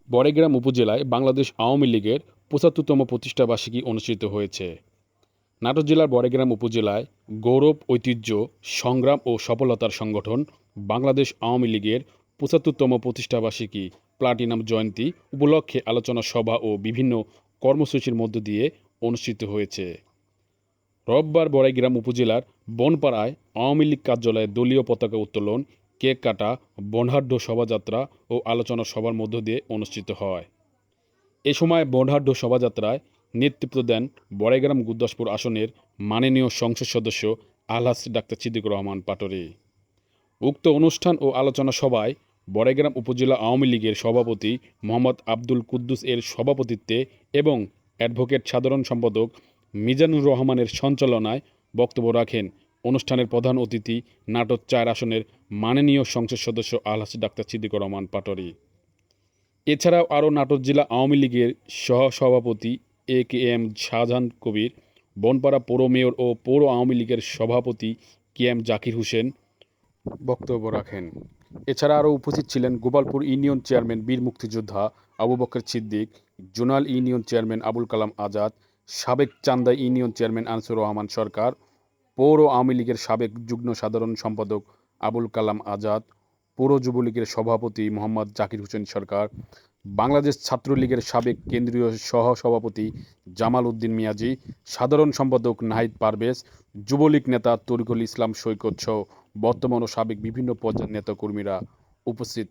বড়াইগ্রাম উপজেলায় বাংলাদেশ আওয়ামী লীগের ৭৫তম প্রতিষ্ঠাবার্ষিকী অনুষ্ঠিত হয়েছে। নাটোর জেলার বড়াইগ্রাম উপজেলায় গৌরব, ঐতিহ্য, সংগ্রাম ও সফলতার সংগঠন বাংলাদেশ আওয়ামী লীগের ৭৫তম প্রতিষ্ঠাবার্ষিকী প্লাটিনাম জয়ন্তী উপলক্ষে আলোচনা সভা ও বিভিন্ন কর্মসূচির মধ্য দিয়ে অনুষ্ঠিত হয়েছে। রোববার বড়াইগ্রাম উপজেলার বনপাড়ায় আওয়ামী লীগ কার্যালয়ে দলীয় পতাকা উত্তোলন, কেক কাটা, বর্ণাঢ্য শোভাযাত্রা ও আলোচনা সভার মধ্য দিয়ে অনুষ্ঠিত হয়। এ সময় বর্ণাঢ্য শোভাযাত্রায় নেতৃত্ব দেন বড়াইগ্রাম গুরদাসপুর আসনের মাননীয় সংসদ সদস্য আলহাজ ডাক্তার সিদ্দিকুর রহমান পাটোয়ারি। উক্ত অনুষ্ঠান ও আলোচনা সভায় বড়াইগ্রাম উপজেলা আওয়ামী লীগের সভাপতি মোহাম্মদ আব্দুল কুদ্দুস এর সভাপতিত্বে এবং অ্যাডভোকেট সাধারণ সম্পাদক মিজানুর রহমানের সঞ্চালনায় বক্তব্য রাখেন অনুষ্ঠানের প্রধান অতিথি নাটোর-৪ আসনের মাননীয় সংসদ সদস্য আলহাজ ডাক্তার সিদ্দিকুর রহমান পাটোয়ারি। এছাড়াও আরও নাটোর জেলা আওয়ামী লীগের সহসভাপতি এ.কে.এম. শাহজাহান কবির, বনপাড়া পৌর মেয়র ও পৌর আওয়ামী লীগের সভাপতি কে.এম. জাকির হোসেন বক্তব্য রাখেন। এছাড়া আরও উপস্থিত ছিলেন গোপালপুর ইউনিয়ন চেয়ারম্যান বীর মুক্তিযোদ্ধা Abu Bakar Siddique, zonal union chairman Abul Kalam Azad, সাবেক চান্দা ইউনিয়ন চেয়ারম্যান আনিসুর রহমান সরকার, পৌর আওয়ামী লীগের সাবেক যুগ্ম সাধারণ সম্পাদক আবুল কালাম আজাদ, পৌর যুবলীগের সভাপতি মোহাম্মদ জাকির হোসেন সরকার, বাংলাদেশ ছাত্রলীগের সাবেক কেন্দ্রীয় সহসভাপতি জামাল উদ্দিন মিয়াজি, সাধারণ সম্পাদক নাহিদ পারভেজ, যুবলীগ নেতা তরিকুল ইসলাম সৈকত সহ বর্তমান ও সাবেক বিভিন্ন পর্যায়ের নেতাকর্মীরা উপস্থিত